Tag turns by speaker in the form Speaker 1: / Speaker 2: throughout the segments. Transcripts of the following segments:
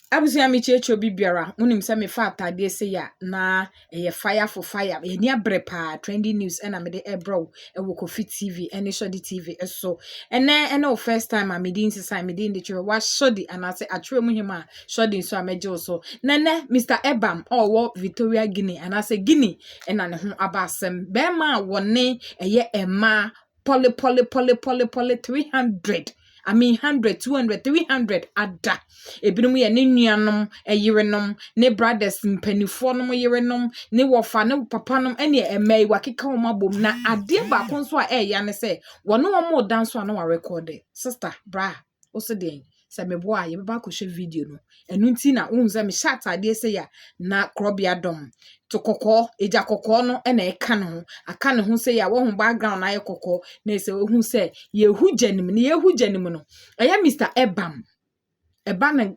Speaker 1: Abusia mi checho bibiara unim se me fa atade se ya na fire for fire ye ni abrepa trending news na me de ebro e wo Kofi TV ene Shodi TV eso ene first time am din sisa me din de chwe wa Shodi anase atwe mu hima Shodi so ameje so nene Mr Ebam wo Victoria Guinea anase Guinea ena ne ho abasem be ma wone eye ema poly 300 I mean 100, 200, 300 ada. Ebinom ye ne nuanom, yerenom, ne brothers mpanifo nom yerenom, ne wofa ne papa nom ene emai wakeka wo mabom na ade ba konso a ya ne se wono wo mo dance so na wa record. Sister, bra, also den se me boa ye ba ko hwe video no. Enu nti na wo nze me chat ade se ya na krobia dom. To kokọ eja kokọ no na eka ne ho aka ne ho se ya wo ho background na ye kokọ na se wo hu se ye hu janim ne ye hu janim no eya Mr Ebam eba na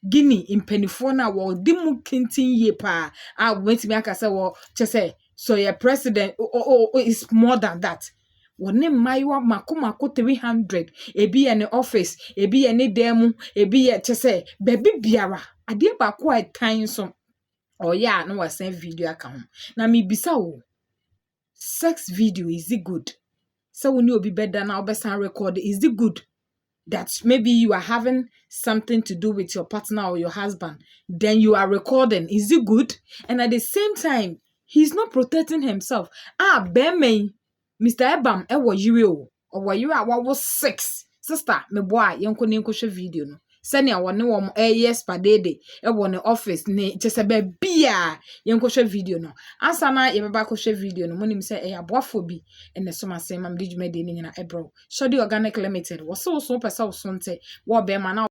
Speaker 1: Guinea impenifo na wo di mu kintin ye pa a wetimi aka se wo che se so your president is more than that wone maiwa makomako 300 ebi ye ne office ebi ye ne demu ebi ye che se baby biara ade ba ko atan so oh yeah, no was send video account. Na me bisa wo. Sex video is it good? So when you be better now best record is it good? That maybe you are having something to do with your partner or your husband, then you are recording. Is it good? And at the same time, he's not protecting himself. Beme, Mr. Ebam, ewo yiri o. Owo yiri a was 6. Sister, me boy, yenko ni nko video no. Senia wone wo yes padede e wone office ne chese ba bia yenko hwe video no ansa na ye beba ko hwe video no monim se e aboafo bi ene so masem mam de dwumade ni nyina ebro Shodi Organic Limited wo so pesa wo sonte wo be ma na.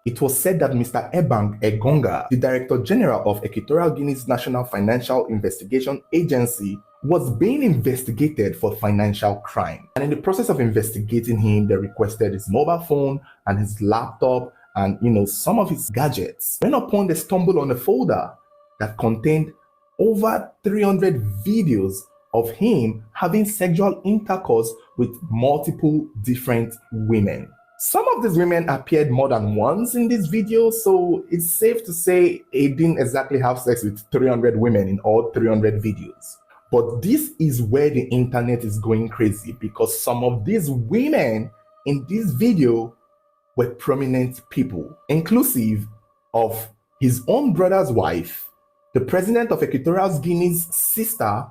Speaker 2: It was said that Mr. Ebang Egonga, the Director General of Equatorial Guinea's National Financial Investigation Agency, was being investigated for financial crime. And in the process of investigating him, they requested his mobile phone and his laptop and, some of his gadgets. When upon they stumbled on a folder that contained over 300 videos of him having sexual intercourse with multiple different women. Some of these women appeared more than once in this video, so it's safe to say he didn't exactly have sex with 300 women in all 300 videos. But this is where the internet is going crazy, because some of these women in this video were prominent people, inclusive of his own brother's wife, the president of Equatorial Guinea's sister,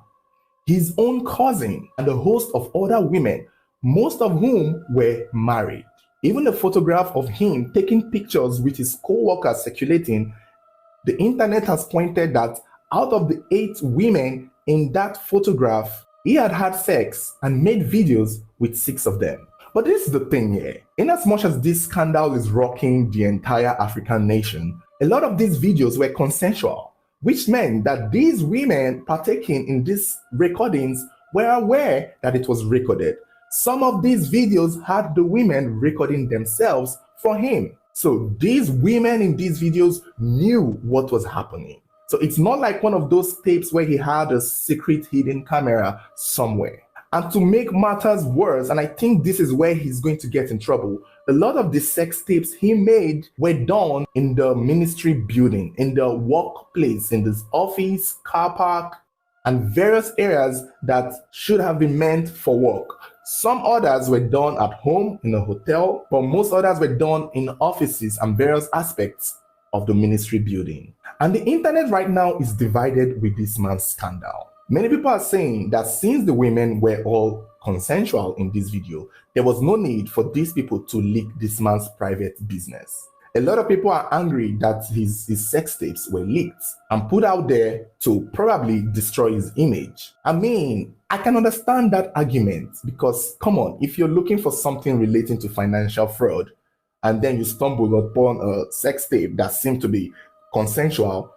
Speaker 2: his own cousin, and a host of other women, most of whom were married. Even a photograph of him taking pictures with his co-workers circulating, the internet has pointed that out of the 8 women in that photograph, he had sex and made videos with 6 of them. But this is the thing here. In as much as this scandal is rocking the entire African nation, a lot of these videos were consensual, which meant that these women partaking in these recordings were aware that it was recorded. Some of these videos had the women recording themselves for him. So these women in these videos knew what was happening. So it's not like one of those tapes where he had a secret hidden camera somewhere. And to make matters worse, and I think this is where he's going to get in trouble, a lot of the sex tapes he made were done in the ministry building, in the workplace, in this office, car park, and various areas that should have been meant for work. Some others were done at home in a hotel, but most others were done in offices and various aspects of the ministry building. And the internet right now is divided with this man's scandal. Many people are saying that since the women were all consensual in this video, there was no need for these people to leak this man's private business. A lot of people are angry that his sex tapes were leaked and put out there to probably destroy his image. I mean, I can understand that argument because, come on, if you're looking for something relating to financial fraud and then you stumble upon a sex tape that seemed to be consensual,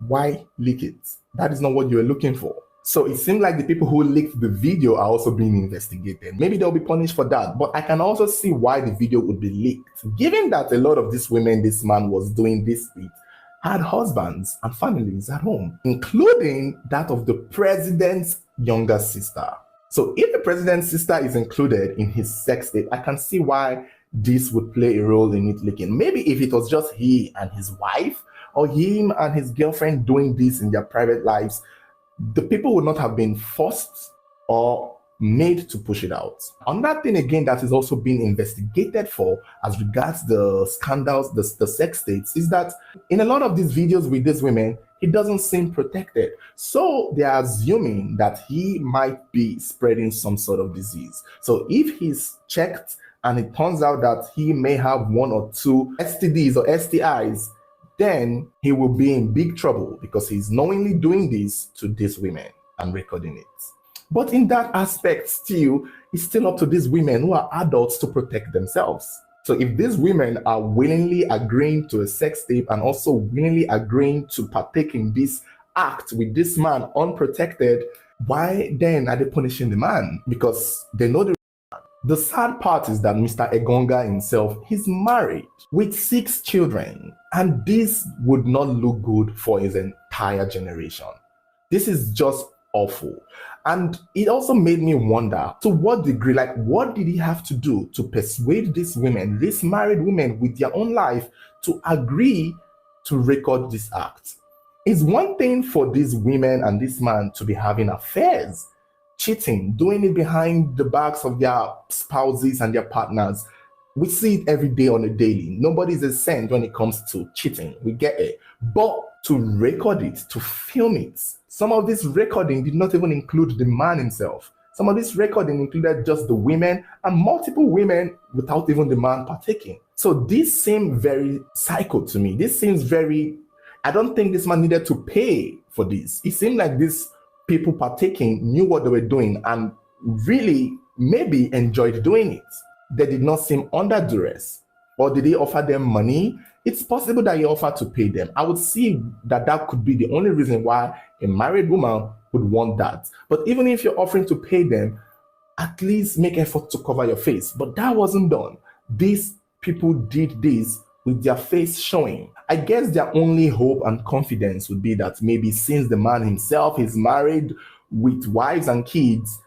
Speaker 2: why leak it? That is not what you're looking for. So it seems like the people who leaked the video are also being investigated. Maybe they'll be punished for that, but I can also see why the video would be leaked. Given that a lot of these women this man was doing this with had husbands and families at home, including that of the president's younger sister. So if the president's sister is included in his sex tape, I can see why this would play a role in it leaking. Maybe if it was just he and his wife or him and his girlfriend doing this in their private lives, the people would not have been forced or made to push it out. Another thing again that is also being investigated for as regards the scandals, the sex tapes, is that in a lot of these videos with these women, he doesn't seem protected. So they are assuming that he might be spreading some sort of disease. So if he's checked and it turns out that he may have one or two STDs or STIs, then he will be in big trouble because he's knowingly doing this to these women and recording it. But in that aspect, still, it's still up to these women who are adults to protect themselves. So if these women are willingly agreeing to a sex tape and also willingly agreeing to partake in this act with this man unprotected, why then are they punishing the man? Because they know the sad part is that Mr. Egonga himself, he's married with 6 children, and this would not look good for his entire generation. This is just awful. And it also made me wonder, to what degree, like, what did he have to do to persuade these women, these married women with their own life, to agree to record this act? It's one thing for these women and this man to be having affairs, cheating, doing it behind the backs of their spouses and their partners. We see it every day on a daily. Nobody's a saint when it comes to cheating. We get it. But to record it, to film it, some of this recording did not even include the man himself. Some of this recording included just the women and multiple women without even the man partaking. So this seemed very psycho to me. This seems very, I don't think this man needed to pay for this. It seemed like these people partaking knew what they were doing and really maybe enjoyed doing it. They did not seem under duress. Or did he offer them money? It's possible that he offered to pay them. I would see that that could be the only reason why a married woman would want that. But even if you're offering to pay them, at least make effort to cover your face. But that wasn't done. These people did this with their face showing. I guess their only hope and confidence would be that maybe since the man himself is married with wives and kids,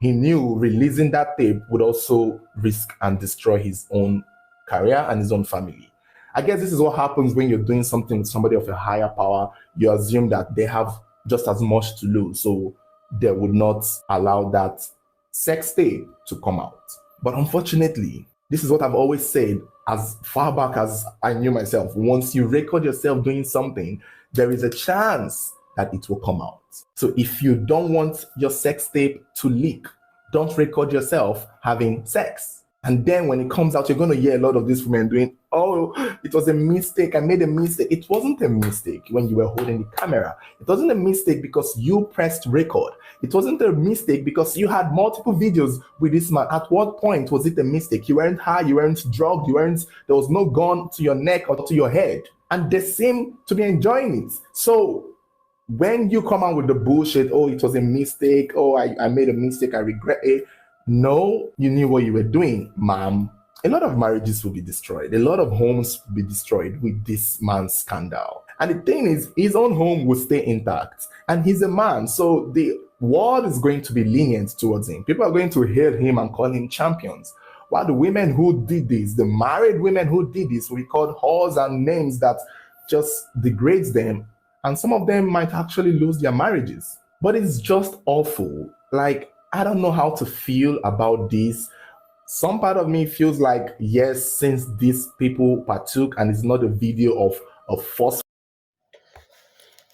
Speaker 2: he knew releasing that tape would also risk and destroy his own career and his own family. I guess this is what happens when you're doing something with somebody of a higher power. You assume that they have just as much to lose, so they would not allow that sex tape to come out. But unfortunately, this is what I've always said as far back as I knew myself. Once you record yourself doing something, there is a chance that it will come out. So if you don't want your sex tape to leak, don't record yourself having sex. And then when it comes out, you're going to hear a lot of these women doing, oh, it was a mistake. I made a mistake. It wasn't a mistake when you were holding the camera. It wasn't a mistake because you pressed record. It wasn't a mistake because you had multiple videos with this man. At what point was it a mistake? You weren't high, you weren't drugged, there was no gun to your neck or to your head. And they seem to be enjoying it. So when you come out with the bullshit, oh, it was a mistake, oh, I made a mistake, I regret it. No, you knew what you were doing, ma'am. A lot of marriages will be destroyed. A lot of homes will be destroyed with this man's scandal. And the thing is, his own home will stay intact. And he's a man, so the world is going to be lenient towards him. People are going to hail him and call him champions. While the women who did this, the married women who did this, we called whores and names that just degrades them. And some of them might actually lose their marriages. But it's just awful. Like, I don't know how to feel about this. Some part of me feels like, yes, since these people partook and it's not a video of force.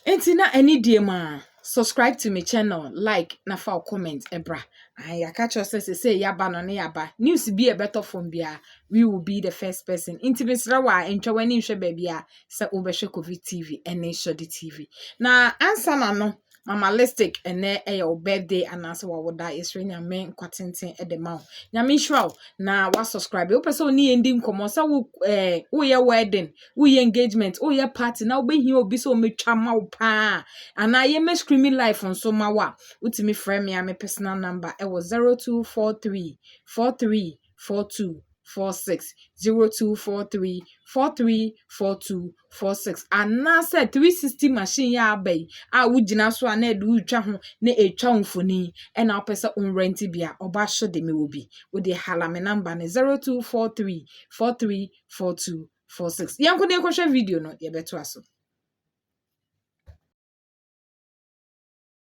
Speaker 1: Enti na any ma subscribe to my channel, like na fa comment ebra. I catch us say yaba no ne yaba. News be a better from bia. We will be the first person. Inti mesra wa encho wani nhwe baby a se obehwe COVID TV ene show the TV. Na answer na no Mama Listic ene your birthday and answer wa woda isre nyame kwatenten e de ma wo. Nyame hwra na wa subscribe. O pese oni endi nkomo sa wo ye wedding, wo ye engagement, wo ye party na wo be hi obi so metwa ma wo pa. Ana ye me screaming life on so ma wa. Utimi frame me personal number e was 0243 4342 46 0243 434246 anaasɛ 360 machine yɛ aba yi a wogyina so a na ɛde wotwa ho na ɛtwa mfoni ɛna wopɛ sɛ onrent bi a ɔba hye de me wɔ bi wode hala me number no 0243 434246 yɛnkɔ ne yɛnkɔhwɛ video no yɛbɛto aso